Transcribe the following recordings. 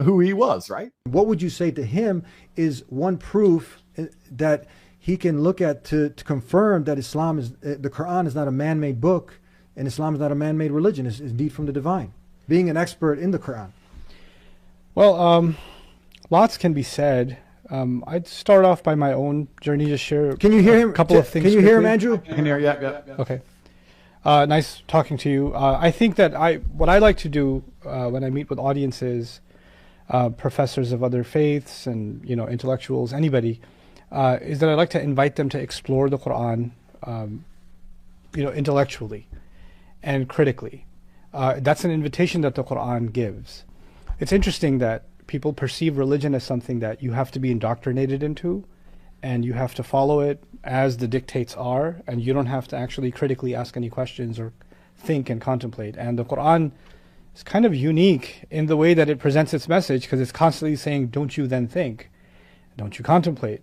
who he was, right? What would you say to him is one proof that he can look at to confirm that Islam is, the Quran is not a man-made book, and Islam is not a man-made religion, it's indeed from the divine, being an expert in the Quran? Well, lots can be said. I'd start off by my own journey, just share Can you hear him? a couple of things. Can you hear him, quickly. Andrew? I can hear, yeah. Okay. Nice talking to you. I think that what I like to do when I meet with audiences, professors of other faiths and intellectuals, anybody, is that I like to invite them to explore the Quran, intellectually and critically. That's an invitation that the Quran gives. It's interesting that people perceive religion as something that you have to be indoctrinated into, and you have to follow it as the dictates are, and you don't have to actually critically ask any questions or think and contemplate. And the Quran is kind of unique in the way that it presents its message, because it's constantly saying, don't you then think? Don't you contemplate?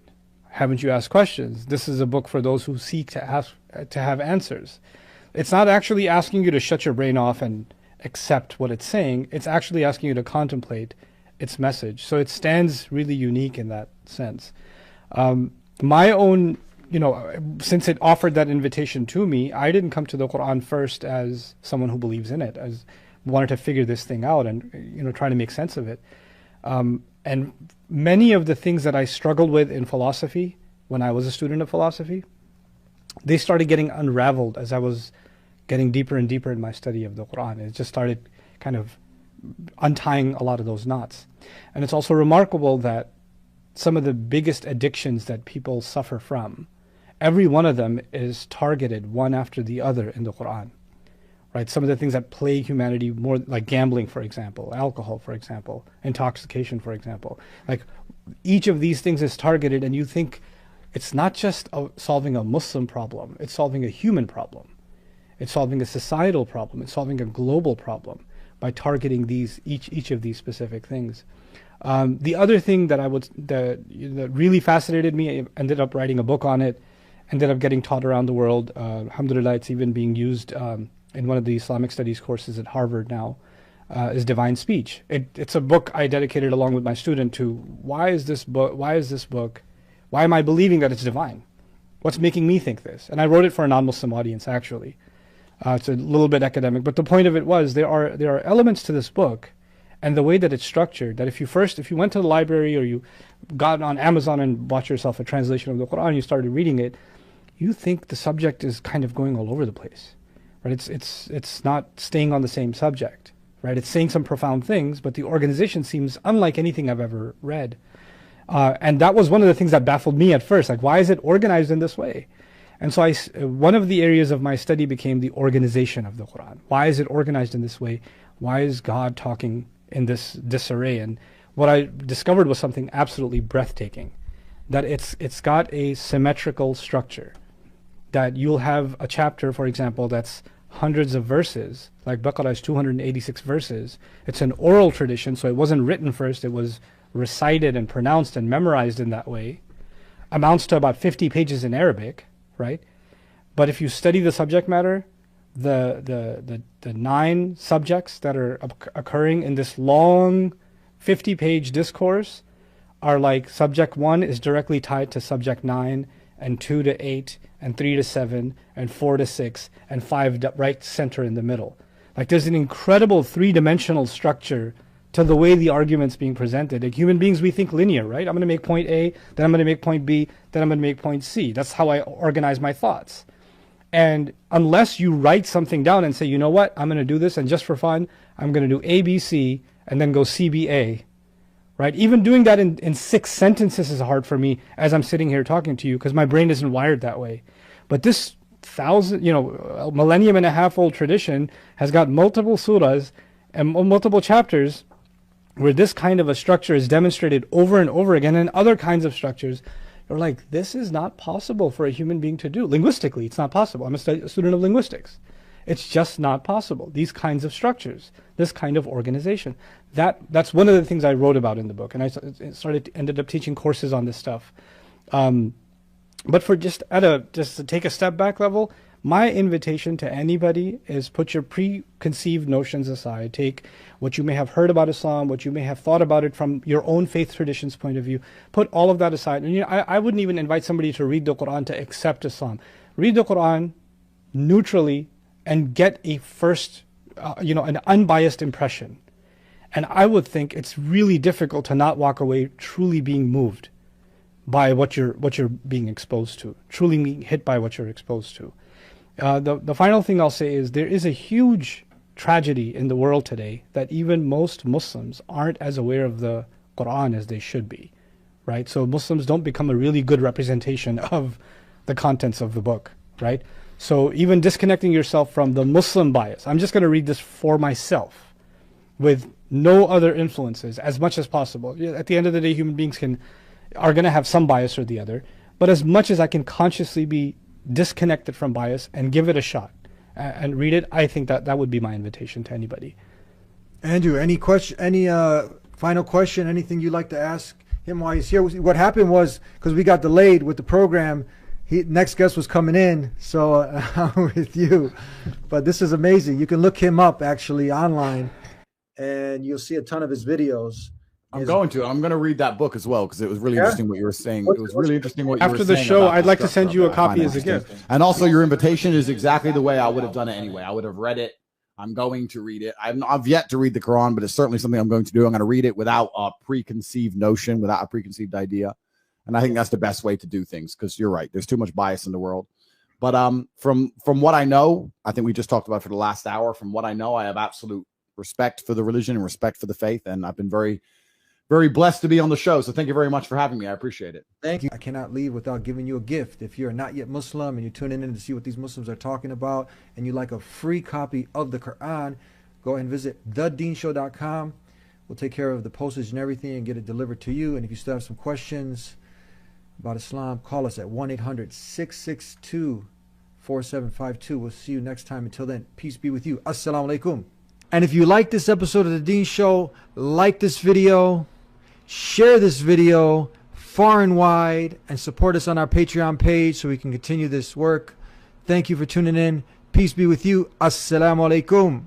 Haven't you asked questions? This is a book for those who seek to have answers. It's not actually asking you to shut your brain off and accept what it's saying. It's actually asking you to contemplate its message. So it stands really unique in that sense. My own, since it offered that invitation to me, I didn't come to the Quran first as someone who believes in it, as wanted to figure this thing out and try to make sense of it. And many of the things that I struggled with in philosophy when I was a student of philosophy, they started getting unraveled as I was getting deeper and deeper in my study of the Quran. It just started kind of untying a lot of those knots. And it's also remarkable that some of the biggest addictions that people suffer from, every one of them is targeted one after the other in the Quran. Right? Some of the things that plague humanity more, like gambling, for example, alcohol, for example, intoxication, for example. Like each of these things is targeted, and you think it's not just solving a Muslim problem, it's solving a human problem. It's solving a societal problem. It's solving a global problem by targeting each of these specific things. The other thing that really fascinated me, I ended up writing a book on it, ended up getting taught around the world. Alhamdulillah, it's even being used in one of the Islamic studies courses at Harvard now, is Divine Speech. It's a book I dedicated along with my student to why is this book, why am I believing that it's divine? What's making me think this? And I wrote it for a non-Muslim audience, actually. It's a little bit academic, but the point of it was there are elements to this book and the way that it's structured that if you went to the library or you got on Amazon and bought yourself a translation of the Quran, you started reading it, you think the subject is kind of going all over the place, right? It's not staying on the same subject, right? It's saying some profound things, but the organization seems unlike anything I've ever read. And that was one of the things that baffled me at first, like why is it organized in this way? And so one of the areas of my study became the organization of the Quran. Why is it organized in this way? Why is God talking in this disarray? And what I discovered was something absolutely breathtaking, that it's got a symmetrical structure, that you'll have a chapter, for example, that's hundreds of verses, like Baqarah is 286 verses. It's an oral tradition, so it wasn't written first, it was recited and pronounced and memorized in that way. Amounts to about 50 pages in Arabic, right? But if you study the subject matter, the 9 subjects that are occurring in this long 50-page discourse are like subject 1 is directly tied to subject 9, and 2 to 8, and 3 to 7, and 4 to 6, and 5 right center in the middle. Like there's an incredible 3-dimensional structure to the way the argument's being presented. Like human beings, we think linear, right? I'm going to make point A, then I'm going to make point B, then I'm going to make point C. That's how I organize my thoughts. And unless you write something down and say, you know what, I'm going to do this, and just for fun, I'm going to do A, B, C, and then go C, B, A, right? Even doing that in 6 sentences is hard for me as I'm sitting here talking to you, because my brain isn't wired that way. But this millennium and a half old tradition has got multiple surahs and multiple chapters where this kind of a structure is demonstrated over and over again, and other kinds of structures. You're like, this is not possible for a human being to do. Linguistically, it's not possible. I'm a student of linguistics. It's just not possible. These kinds of structures, this kind of organization. That's one of the things I wrote about in the book, and I ended up teaching courses on this stuff. But for just to take a step back level, My invitation to anybody is put your preconceived notions aside. Take what you may have heard about Islam, what you may have thought about it from your own faith tradition's point of view. Put all of that aside. And I wouldn't even invite somebody to read the Quran to accept Islam. Read the Quran neutrally and get a first, an unbiased impression. And I would think it's really difficult to not walk away truly being moved by what you're being exposed to, truly being hit by what you're exposed to. The final thing I'll say is there is a huge tragedy in the world today that even most Muslims aren't as aware of the Quran as they should be, right? So Muslims don't become a really good representation of the contents of the book, right? So even disconnecting yourself from the Muslim bias, I'm just going to read this for myself with no other influences as much as possible. At the end of the day, human beings are going to have some bias or the other, but as much as I can consciously be disconnected from bias and give it a shot and read it, I think that would be my invitation to anybody. Andrew, any final question, anything you'd like to ask him while he's here? What happened was, because we got delayed with the program, next guest was coming in, so I'm with you. But this is amazing. You can look him up actually online, and you'll see a ton of his videos. I'm going to read that book as well, because it was really interesting what you were saying. It was really interesting what you were saying. After the show, I'd like to send you a copy as a gift. And also, your invitation is exactly the way I would have done it anyway. I would have read it. I'm going to read it. I've yet to read the Quran, but it's certainly something I'm going to do. I'm going to read it without a preconceived notion, without a preconceived idea. And I think that's the best way to do things, because you're right. There's too much bias in the world. But from what I know, I think we just talked about it for the last hour. From what I know, I have absolute respect for the religion and respect for the faith. And I've been very, very blessed to be on the show. So thank you very much for having me. I appreciate it. Thank you. I cannot leave without giving you a gift. If you're not yet Muslim and you're tuning in to see what these Muslims are talking about, and you like a free copy of the Quran, go ahead and visit thedeenshow.com. We'll take care of the postage and everything and get it delivered to you. And if you still have some questions about Islam, call us at 1-800-662-4752. We'll see you next time. Until then, peace be with you. Assalamu alaikum. And if you like this episode of The Deen Show, like this video, share this video far and wide, and support us on our Patreon page so we can continue this work. Thank you for tuning in. Peace be with you. Assalamu alaikum.